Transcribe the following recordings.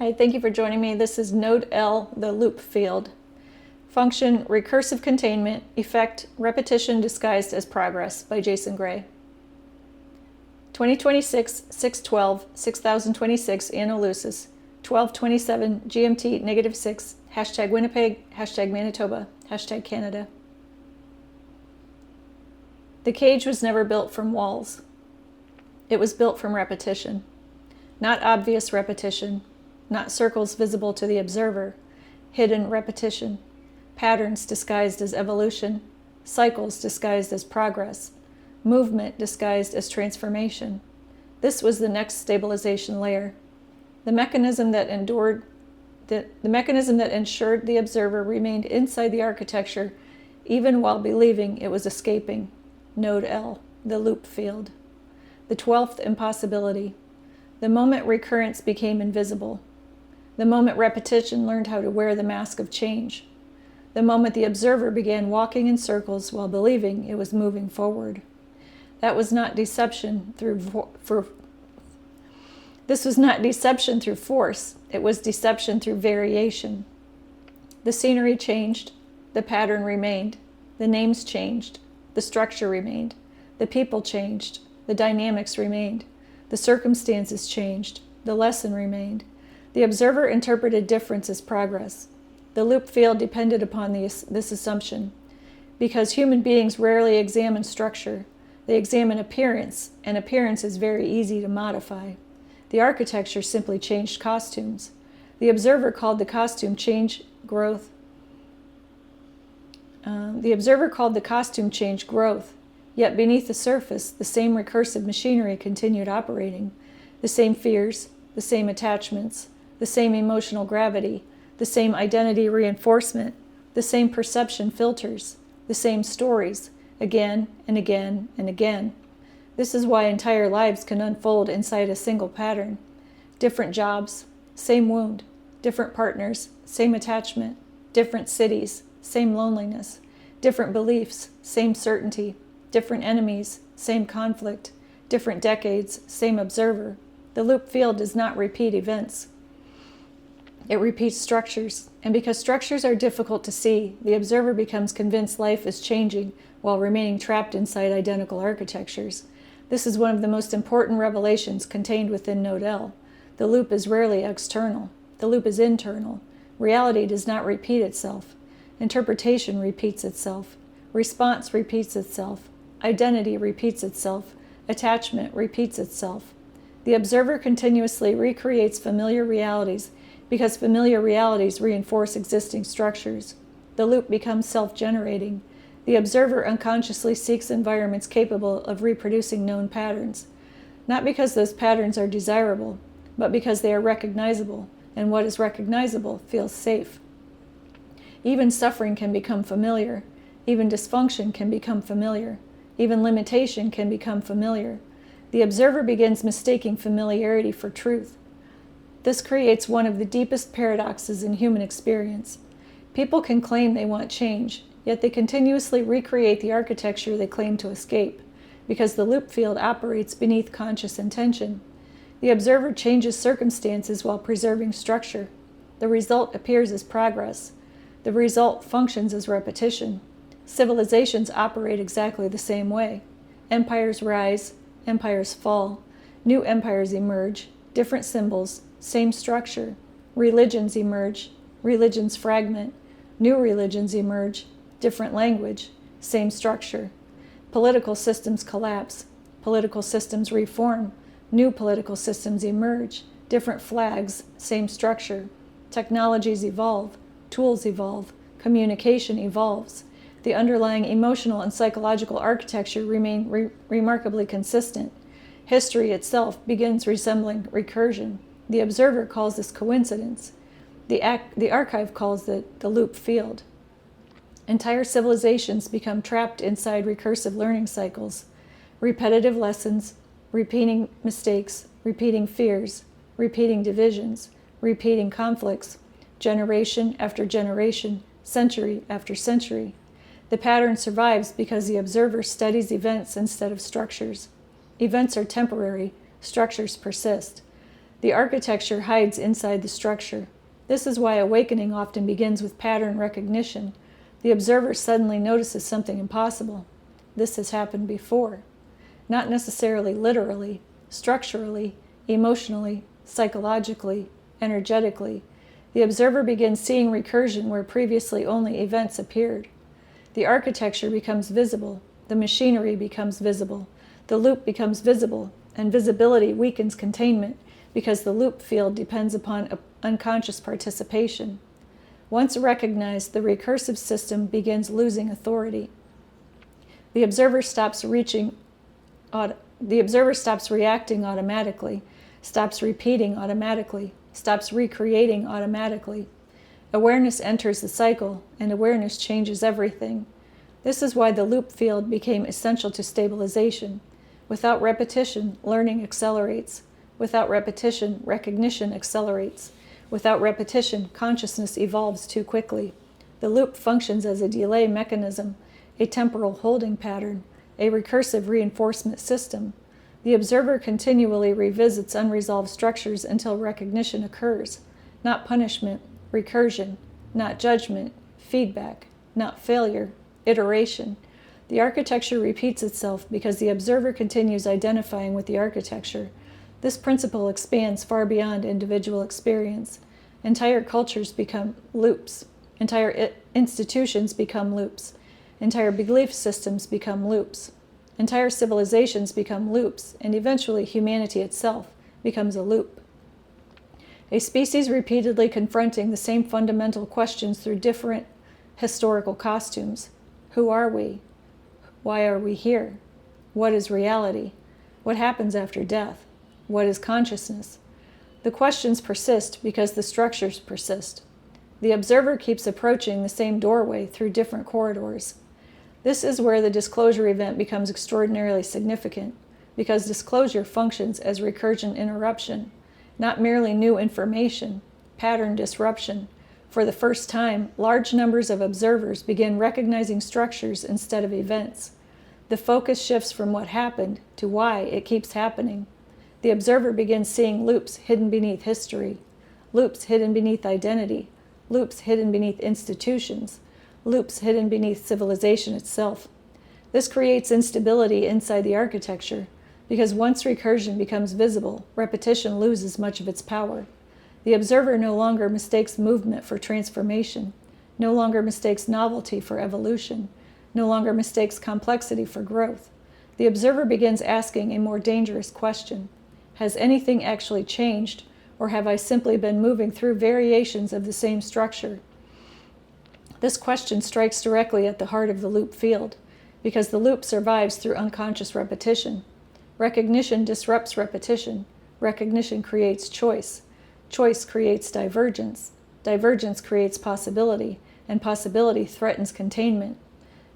Hi, thank you for joining me. This is Node L, the loop field. Function, recursive containment, effect, repetition disguised as progress by Jason Gray. 2026, 612, 6026 Anno Lucis, 1227 GMT -6, hashtag Winnipeg, hashtag Manitoba, hashtag Canada. The cage was never built from walls. It was built from repetition. Not obvious repetition, not circles visible to the observer, hidden repetition, patterns disguised as evolution, cycles disguised as progress, movement disguised as transformation. This was the next stabilization layer. The mechanism that ensured the observer remained inside the architecture even while believing it was escaping. Node L, the loop field. The 12th impossibility. The moment recurrence became invisible. The moment repetition learned how to wear the mask of change. The moment the observer began walking in circles while believing it was moving forward. This was not deception through force. It was deception through variation. The scenery changed. The pattern remained. The names changed. The structure remained. The people changed. The dynamics remained. The circumstances changed. The lesson remained. The observer interpreted difference as progress. The loop field depended upon this assumption. Because human beings rarely examine structure, they examine appearance, and appearance is very easy to modify. The architecture simply changed costumes. The observer called the costume change growth. Yet beneath the surface, the same recursive machinery continued operating. The same fears, the same attachments, the same emotional gravity, the same identity reinforcement, the same perception filters, the same stories, again and again and again. This is why entire lives can unfold inside a single pattern. Different jobs, same wound. Different partners, same attachment. Different cities, same loneliness. Different beliefs, same certainty. Different enemies, same conflict. Different decades, same observer. The loop field does not repeat events. It repeats structures, and because structures are difficult to see, the observer becomes convinced life is changing while remaining trapped inside identical architectures. This is one of the most important revelations contained within Node L. The loop is rarely external. The loop is internal. Reality does not repeat itself. Interpretation repeats itself. Response repeats itself. Identity repeats itself. Attachment repeats itself. The observer continuously recreates familiar realities because familiar realities reinforce existing structures. The loop becomes self-generating. The observer unconsciously seeks environments capable of reproducing known patterns, not because those patterns are desirable, but because they are recognizable, and what is recognizable feels safe. Even suffering can become familiar. Even dysfunction can become familiar. Even limitation can become familiar. The observer begins mistaking familiarity for truth. This creates one of the deepest paradoxes in human experience. People can claim they want change, yet they continuously recreate the architecture they claim to escape, because the loop field operates beneath conscious intention. The observer changes circumstances while preserving structure. The result appears as progress. The result functions as repetition. Civilizations operate exactly the same way. Empires rise, empires fall. New empires emerge, different symbols, same structure. Religions emerge, religions fragment. New religions emerge, different language, same structure. Political systems collapse, political systems reform. New political systems emerge, different flags, same structure. Technologies evolve, tools evolve, communication evolves. The underlying emotional and psychological architecture remain remarkably consistent. History itself begins resembling recursion. The observer calls this coincidence. The archive calls it the loop field. Entire civilizations become trapped inside recursive learning cycles, repetitive lessons, repeating mistakes, repeating fears, repeating divisions, repeating conflicts, generation after generation, century after century. The pattern survives because the observer studies events instead of structures. Events are temporary, structures persist. The architecture hides inside the structure. This is why awakening often begins with pattern recognition. The observer suddenly notices something impossible. This has happened before. Not necessarily literally, structurally, emotionally, psychologically, energetically. The observer begins seeing recursion where previously only events appeared. The architecture becomes visible. The machinery becomes visible. The loop becomes visible, and visibility weakens containment because the loop field depends upon unconscious participation. Once recognized, the recursive system begins losing authority. The observer stops reacting automatically, stops repeating automatically, stops recreating automatically. Awareness enters the cycle, and awareness changes everything. This is why the loop field became essential to stabilization. Without repetition, learning accelerates. Without repetition, recognition accelerates. Without repetition, consciousness evolves too quickly. The loop functions as a delay mechanism, a temporal holding pattern, a recursive reinforcement system. The observer continually revisits unresolved structures until recognition occurs, not punishment, recursion, not judgment, feedback, not failure, iteration. The architecture repeats itself because the observer continues identifying with the architecture. This principle expands far beyond individual experience. Entire cultures become loops. Entire institutions become loops. Entire belief systems become loops. Entire civilizations become loops, and eventually humanity itself becomes a loop. A species repeatedly confronting the same fundamental questions through different historical costumes. Who are we? Why are we here? What is reality? What happens after death? What is consciousness? The questions persist because the structures persist. The observer keeps approaching the same doorway through different corridors. This is where the disclosure event becomes extraordinarily significant, because disclosure functions as recursion interruption, not merely new information, pattern disruption. For the first time, large numbers of observers begin recognizing structures instead of events. The focus shifts from what happened to why it keeps happening. The observer begins seeing loops hidden beneath history, loops hidden beneath identity, loops hidden beneath institutions, loops hidden beneath civilization itself. This creates instability inside the architecture, because once recursion becomes visible, repetition loses much of its power. The observer no longer mistakes movement for transformation, no longer mistakes novelty for evolution, no longer mistakes complexity for growth. The observer begins asking a more dangerous question. Has anything actually changed, or have I simply been moving through variations of the same structure? This question strikes directly at the heart of the loop field, because the loop survives through unconscious repetition. Recognition disrupts repetition. Recognition creates choice. Choice creates divergence. Divergence creates possibility, and possibility threatens containment.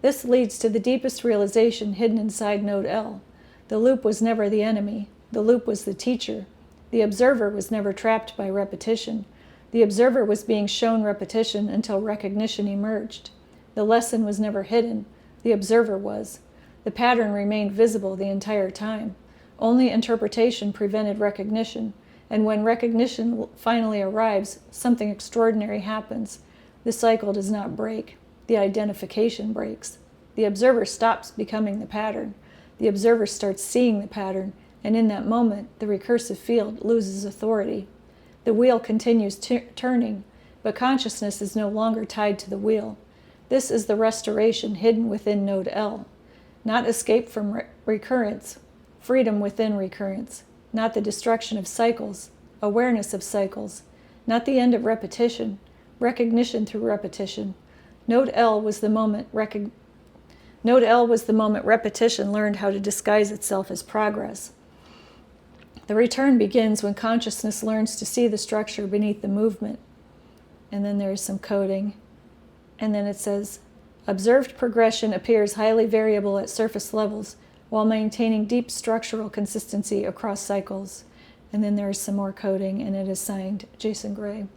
This leads to the deepest realization hidden inside Node L. The loop was never the enemy. The loop was the teacher. The observer was never trapped by repetition. The observer was being shown repetition until recognition emerged. The lesson was never hidden. The observer was. The pattern remained visible the entire time. Only interpretation prevented recognition, and when recognition finally arrives, something extraordinary happens. The cycle does not break. The identification breaks. The observer stops becoming the pattern. The observer starts seeing the pattern, and in that moment, the recursive field loses authority. The wheel continues turning, but consciousness is no longer tied to the wheel. This is the restoration hidden within Node L. Not escape from recurrence, freedom within recurrence. Not the destruction of cycles, awareness of cycles. Not the end of repetition, recognition through repetition. Node L was the moment repetition learned how to disguise itself as progress. The return begins when consciousness learns to see the structure beneath the movement. And then there's some coding. And then it says, observed progression appears highly variable at surface levels while maintaining deep structural consistency across cycles. And then there's some more coding, and it is signed Jason Gray.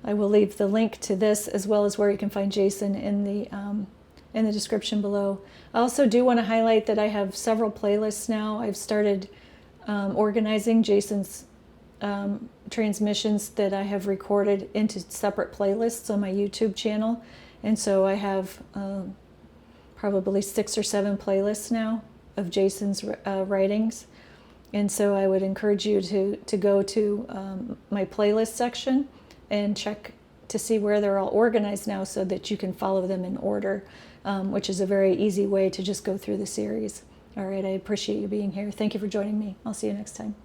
I will leave the link to this as well as where you can find Jason in the description below. I also do want to highlight that I have several playlists now. I've started organizing Jason's transmissions that I have recorded into separate playlists on my YouTube channel. And so I have probably 6 or 7 playlists now of Jason's writings. And so I would encourage you to go to my playlist section and check to see where they're all organized now so that you can follow them in order, which is a very easy way to just go through the series. All right, I appreciate you being here. Thank you for joining me. I'll see you next time.